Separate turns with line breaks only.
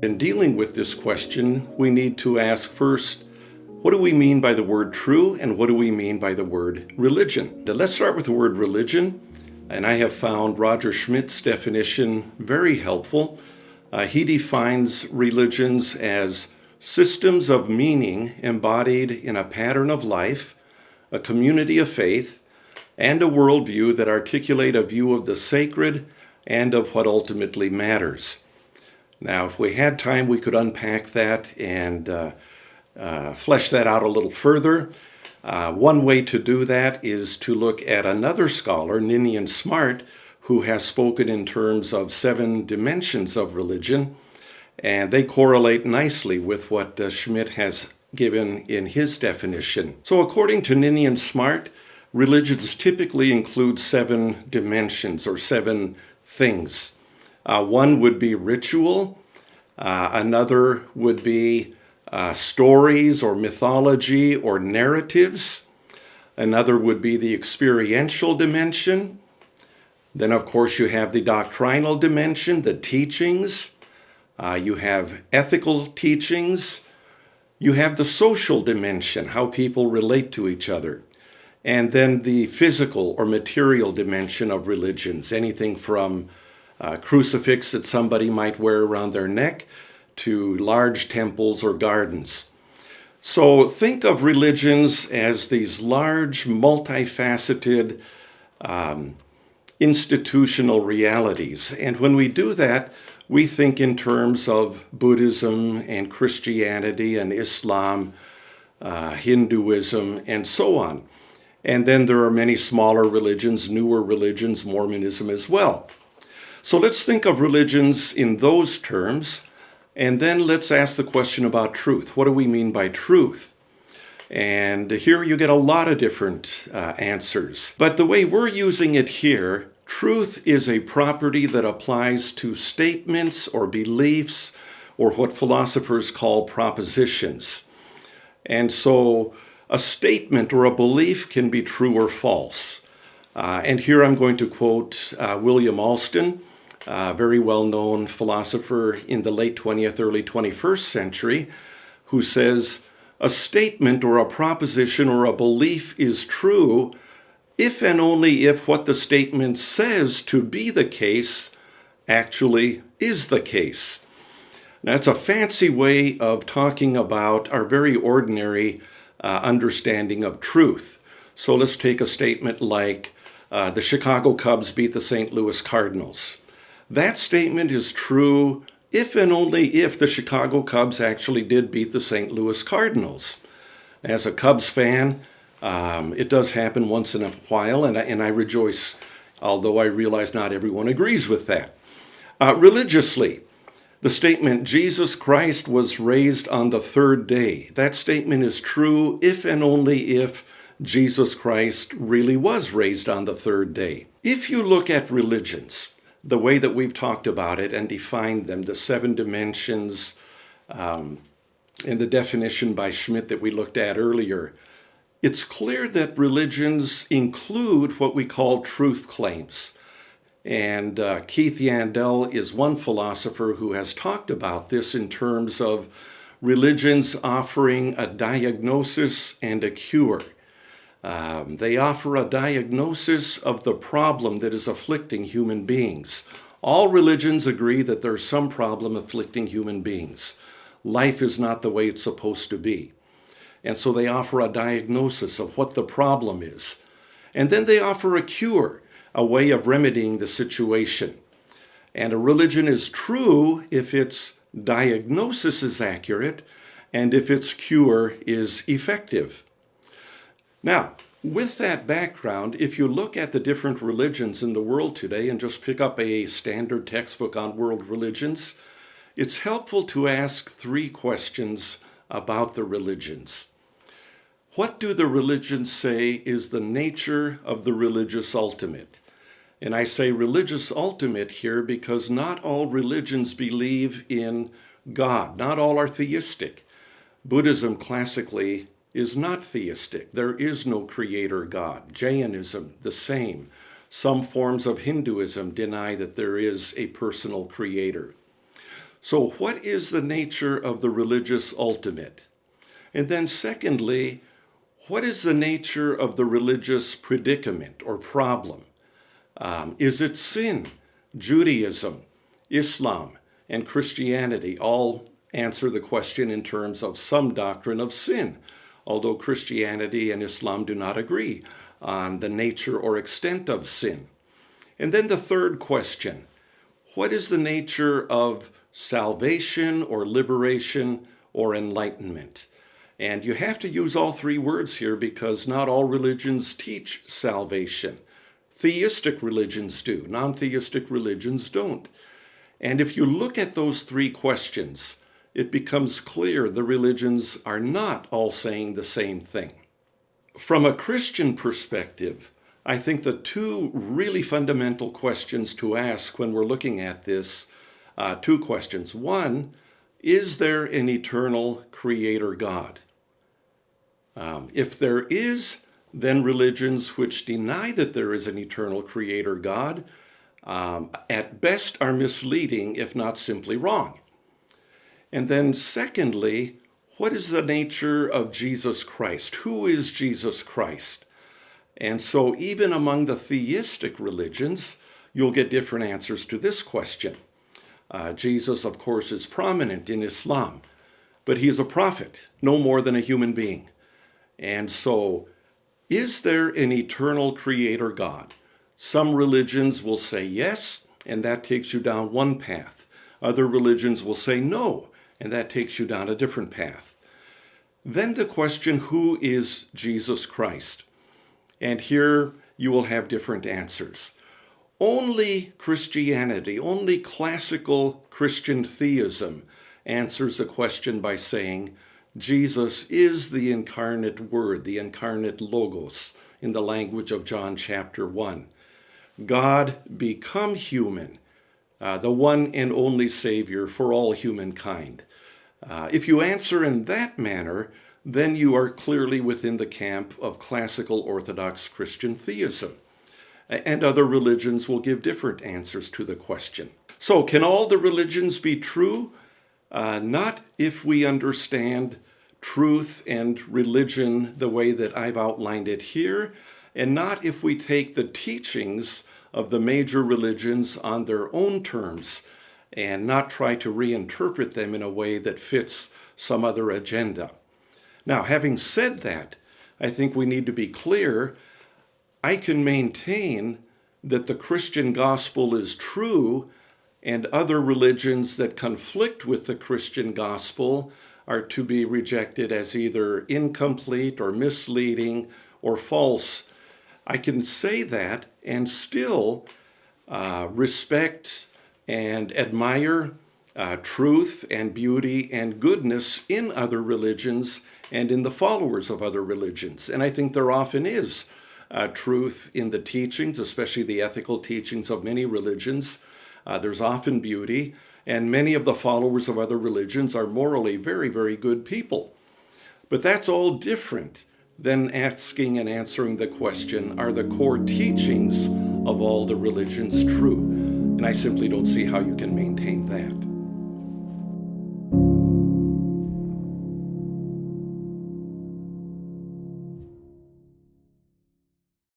In dealing with this question, we need to ask first, what do we mean by the word true, and what do we mean by the word religion? Now, let's start with the word religion, and I have found Roger Schmidt's definition very helpful. He defines religions as systems of meaning embodied in a pattern of life, a community of faith, and a worldview that articulate a view of the sacred and of what ultimately matters. Now, if we had time, we could unpack that and flesh that out a little further. One way to do that is to look at another scholar, Ninian Smart, who has spoken in terms of 7 dimensions of religion, and they correlate nicely with what Schmidt has given in his definition. So according to Ninian Smart, religions typically include 7 dimensions or 7 things. One would be ritual, another would be stories or mythology or narratives. Another would be the experiential dimension. Then, of course, you have the doctrinal dimension, the teachings. You have ethical teachings. You have the social dimension, how people relate to each other. And then the physical or material dimension of religions, anything from a crucifix that somebody might wear around their neck to large temples or gardens. So think of religions as these large, multifaceted institutional realities. And when we do that, we think in terms of Buddhism and Christianity and Islam, Hinduism, and so on. And then there are many smaller religions, newer religions, Mormonism as well. So let's think of religions in those terms. And then let's ask the question about truth. What do we mean by truth? And here you get a lot of different answers. But the way we're using it here, truth is a property that applies to statements or beliefs or what philosophers call propositions. And so a statement or a belief can be true or false. And here I'm going to quote William Alston, a very well-known philosopher in the late 20th, early 21st century, who says, a statement or a proposition or a belief is true if and only if what the statement says to be the case actually is the case. Now, that's a fancy way of talking about our very ordinary understanding of truth. So let's take a statement like, the Chicago Cubs beat the St. Louis Cardinals. That statement is true if and only if the Chicago Cubs actually did beat the St. Louis Cardinals. As a Cubs fan, it does happen once in a while, and I rejoice, although I realize not everyone agrees with that. Religiously, the statement, Jesus Christ was raised on the 3rd day, that statement is true if and only if Jesus Christ really was raised on the 3rd day. If you look at religions, the way that we've talked about it and defined them, the 7 dimensions in the definition by Schmidt that we looked at earlier, it's clear that religions include what we call truth claims. And Keith Yandel is one philosopher who has talked about this in terms of religions offering a diagnosis and a cure. They offer a diagnosis of the problem that is afflicting human beings. All religions agree that there's some problem afflicting human beings. Life is not the way it's supposed to be. And so they offer a diagnosis of what the problem is. And then they offer a cure, a way of remedying the situation. And a religion is true if its diagnosis is accurate and if its cure is effective. Now, with that background, if you look at the different religions in the world today and just pick up a standard textbook on world religions, it's helpful to ask 3 questions about the religions. What do the religions say is the nature of the religious ultimate? And I say religious ultimate here because not all religions believe in God. Not all are theistic. Buddhism classically is not theistic. There is no creator God. Jainism, the same. Some forms of Hinduism deny that there is a personal creator. So what is the nature of the religious ultimate? And then secondly, what is the nature of the religious predicament or problem? Is it sin? Judaism, Islam, and Christianity all answer the question in terms of some doctrine of sin, although Christianity and Islam do not agree on the nature or extent of sin. And then the third question, what is the nature of salvation or liberation or enlightenment? And you have to use all three words here because not all religions teach salvation. Theistic religions do, non-theistic religions don't. And if you look at those three questions, it becomes clear the religions are not all saying the same thing. From a Christian perspective, I think the two really fundamental questions to ask when we're looking at this, two questions. One, is there an eternal creator God? If there is, then religions which deny that there is an eternal creator God, at best are misleading, if not simply wrong. And then secondly, what is the nature of Jesus Christ? Who is Jesus Christ? And so even among the theistic religions, you'll get different answers to this question. Jesus, of course, is prominent in Islam, but he is a prophet, no more than a human being. And so, is there an eternal creator God? Some religions will say yes, and that takes you down one path. Other religions will say no, and that takes you down a different path. Then the question, who is Jesus Christ? And here you will have different answers. Only Christianity, only classical Christian theism answers the question by saying, Jesus is the incarnate Word, the incarnate Logos, in the language of John chapter 1. God become human, the one and only Savior for all humankind. If you answer in that manner, then you are clearly within the camp of classical Orthodox Christian theism. And other religions will give different answers to the question. So, can all the religions be true? Not if we understand truth and religion the way that I've outlined it here, and not if we take the teachings of the major religions on their own terms and not try to reinterpret them in a way that fits some other agenda. Now, having said that, I think we need to be clear. I can maintain that the Christian gospel is true, and other religions that conflict with the Christian gospel are to be rejected as either incomplete or misleading or false. I can say that and still respect and admire truth and beauty and goodness in other religions and in the followers of other religions. And I think there often is truth in the teachings, especially the ethical teachings of many religions. There's often beauty, and many of the followers of other religions are morally very, very good people. But that's all different than asking and answering the question, are the core teachings of all the religions true? And I simply don't see how you can maintain that.